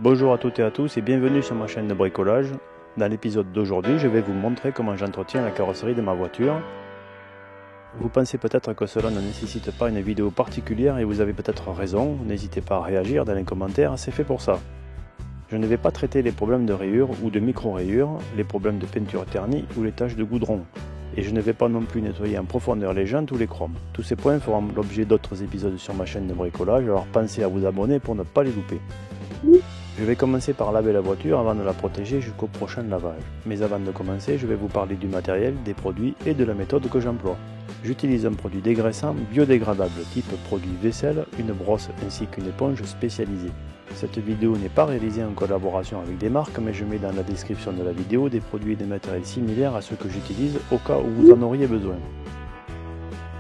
Bonjour à toutes et à tous et bienvenue sur ma chaîne de bricolage. Dans l'épisode d'aujourd'hui, je vais vous montrer comment j'entretiens la carrosserie de ma voiture. Vous pensez peut-être que cela ne nécessite pas une vidéo particulière et vous avez peut-être raison, n'hésitez pas à réagir dans les commentaires, c'est fait pour ça. Je ne vais pas traiter les problèmes de rayures ou de micro-rayures, les problèmes de peinture ternie ou les taches de goudron. Et je ne vais pas non plus nettoyer en profondeur les jantes ou les chromes. Tous ces points feront l'objet d'autres épisodes sur ma chaîne de bricolage, alors pensez à vous abonner pour ne pas les louper. Je vais commencer par laver la voiture avant de la protéger jusqu'au prochain lavage. Mais avant de commencer, je vais vous parler du matériel, des produits et de la méthode que j'emploie. J'utilise un produit dégraissant biodégradable type produit vaisselle, une brosse ainsi qu'une éponge spécialisée. Cette vidéo n'est pas réalisée en collaboration avec des marques, mais je mets dans la description de la vidéo des produits et des matériels similaires à ceux que j'utilise au cas où vous en auriez besoin.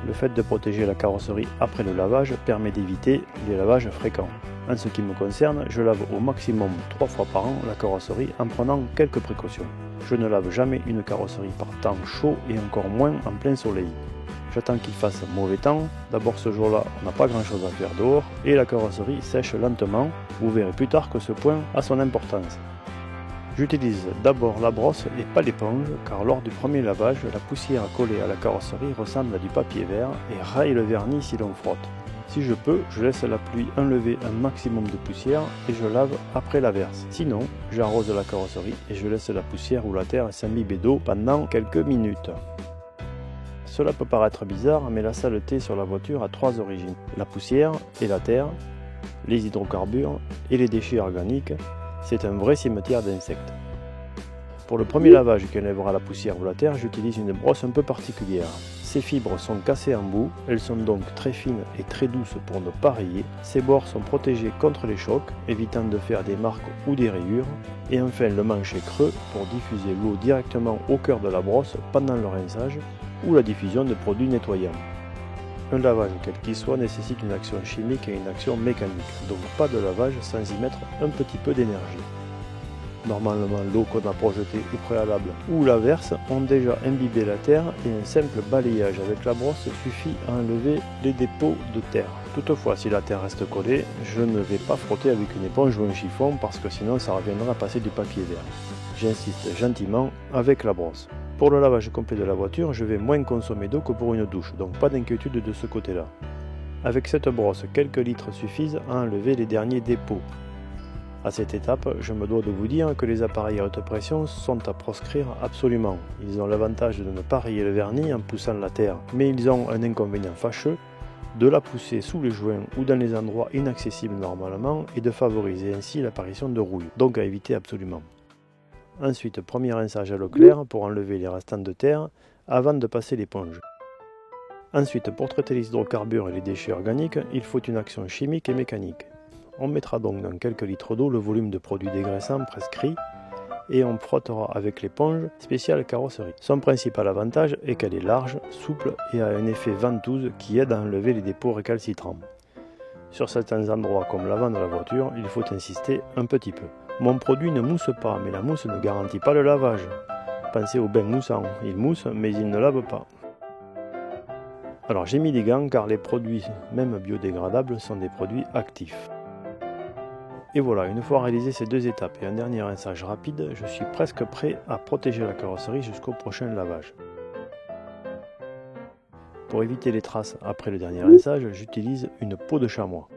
Le fait de protéger la carrosserie après le lavage permet d'éviter les lavages fréquents. En ce qui me concerne, je lave au maximum 3 fois par an la carrosserie en prenant quelques précautions. Je ne lave jamais une carrosserie par temps chaud et encore moins en plein soleil. J'attends qu'il fasse mauvais temps, d'abord ce jour-là on n'a pas grand chose à faire dehors et la carrosserie sèche lentement, vous verrez plus tard que ce point a son importance. J'utilise d'abord la brosse et pas l'éponge car lors du premier lavage, la poussière collée à la carrosserie ressemble à du papier vert et raye le vernis si l'on frotte. Si je peux, je laisse la pluie enlever un maximum de poussière et je lave après l'averse. Sinon, j'arrose la carrosserie et je laisse la poussière ou la terre s'imbiber d'eau pendant quelques minutes. Cela peut paraître bizarre, mais la saleté sur la voiture a 3 origines. La poussière et la terre, les hydrocarbures et les déchets organiques. C'est un vrai cimetière d'insectes. Pour le premier lavage qui enlèvera la poussière ou la terre, j'utilise une brosse un peu particulière. Ces fibres sont cassées en bout, elles sont donc très fines et très douces pour ne pas rayer. Ces bords sont protégés contre les chocs, évitant de faire des marques ou des rayures. Et enfin le manche est creux pour diffuser l'eau directement au cœur de la brosse pendant le rinçage ou la diffusion de produits nettoyants. Un lavage quel qu'il soit nécessite une action chimique et une action mécanique, donc pas de lavage sans y mettre un petit peu d'énergie. Normalement, l'eau qu'on a projetée au préalable ou l'averse ont déjà imbibé la terre et un simple balayage avec la brosse suffit à enlever les dépôts de terre. Toutefois, si la terre reste collée, je ne vais pas frotter avec une éponge ou un chiffon parce que sinon ça reviendra à passer du papier vert. J'insiste gentiment avec la brosse. Pour le lavage complet de la voiture, je vais moins consommer d'eau que pour une douche, donc pas d'inquiétude de ce côté-là. Avec cette brosse, quelques litres suffisent à enlever les derniers dépôts. À cette étape, je me dois de vous dire que les appareils à haute pression sont à proscrire absolument. Ils ont l'avantage de ne pas rayer le vernis en poussant la terre, mais ils ont un inconvénient fâcheux, de la pousser sous les joints ou dans les endroits inaccessibles normalement et de favoriser ainsi l'apparition de rouille, donc à éviter absolument. Ensuite, premier rinçage à l'eau claire pour enlever les restants de terre avant de passer l'éponge. Ensuite, pour traiter les hydrocarbures et les déchets organiques, il faut une action chimique et mécanique. On mettra donc dans quelques litres d'eau le volume de produit dégraissant prescrit et on frottera avec l'éponge spéciale carrosserie. Son principal avantage est qu'elle est large, souple et a un effet ventouse qui aide à enlever les dépôts récalcitrants. Sur certains endroits comme l'avant de la voiture, il faut insister un petit peu. Mon produit ne mousse pas, mais la mousse ne garantit pas le lavage. Pensez au bain moussant, il mousse mais il ne lave pas. Alors j'ai mis des gants car les produits, même biodégradables, sont des produits actifs. Et voilà, une fois réalisé ces 2 étapes et un dernier rinçage rapide, je suis presque prêt à protéger la carrosserie jusqu'au prochain lavage. Pour éviter les traces après le dernier rinçage, j'utilise une peau de chamois.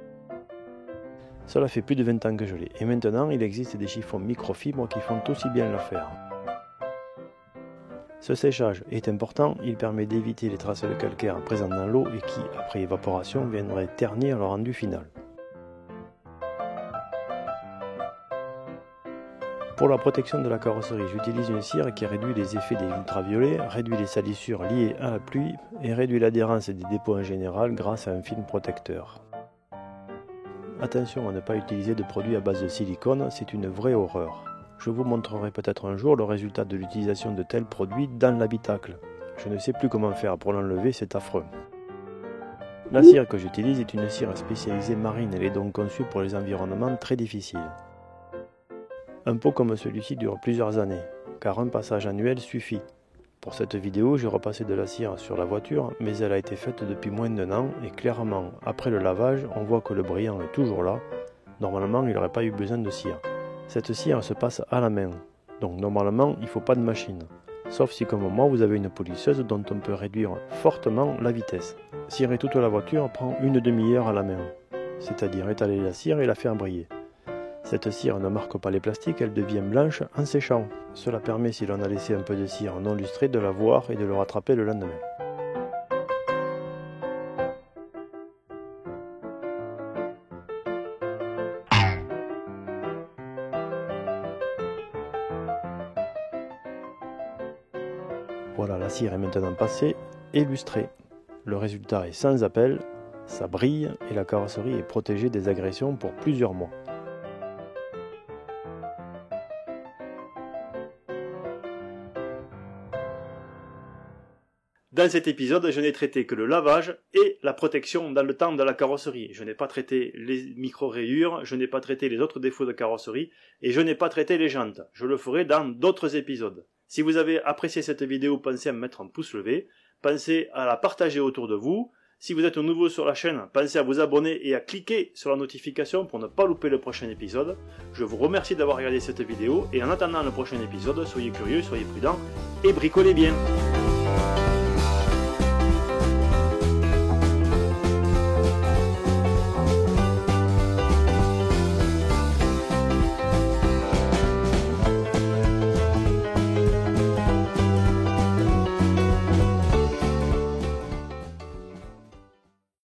Cela fait plus de 20 ans que je l'ai, et maintenant il existe des chiffons microfibres qui font aussi bien l'affaire. Ce séchage est important, il permet d'éviter les traces de calcaire présentes dans l'eau et qui, après évaporation, viendraient ternir le rendu final. Pour la protection de la carrosserie, j'utilise une cire qui réduit les effets des ultraviolets, réduit les salissures liées à la pluie et réduit l'adhérence des dépôts en général grâce à un film protecteur. Attention à ne pas utiliser de produits à base de silicone, c'est une vraie horreur. Je vous montrerai peut-être un jour le résultat de l'utilisation de tels produits dans l'habitacle. Je ne sais plus comment faire pour l'enlever, c'est affreux. La cire que j'utilise est une cire spécialisée marine, elle est donc conçue pour les environnements très difficiles. Un pot comme celui-ci dure plusieurs années, car un passage annuel suffit. Pour cette vidéo, j'ai repassé de la cire sur la voiture, mais elle a été faite depuis moins d'1 an et clairement, après le lavage, on voit que le brillant est toujours là. Normalement, il n'aurait pas eu besoin de cire. Cette cire se passe à la main, donc normalement il ne faut pas de machine. Sauf si comme moi vous avez une polisseuse dont on peut réduire fortement la vitesse. Cirer toute la voiture prend une demi-heure à la main, c'est-à-dire étaler la cire et la faire briller. Cette cire ne marque pas les plastiques, elle devient blanche en séchant. Cela permet, si l'on a laissé un peu de cire non lustrée, de la voir et de le rattraper le lendemain. Voilà, la cire est maintenant passée et lustrée. Le résultat est sans appel, ça brille et la carrosserie est protégée des agressions pour plusieurs mois. Dans cet épisode, je n'ai traité que le lavage et la protection dans le temps de la carrosserie. Je n'ai pas traité les micro-rayures, je n'ai pas traité les autres défauts de carrosserie et je n'ai pas traité les jantes. Je le ferai dans d'autres épisodes. Si vous avez apprécié cette vidéo, pensez à me mettre un pouce levé, pensez à la partager autour de vous. Si vous êtes nouveau sur la chaîne, pensez à vous abonner et à cliquer sur la notification pour ne pas louper le prochain épisode. Je vous remercie d'avoir regardé cette vidéo et en attendant le prochain épisode, soyez curieux, soyez prudents et bricolez bien.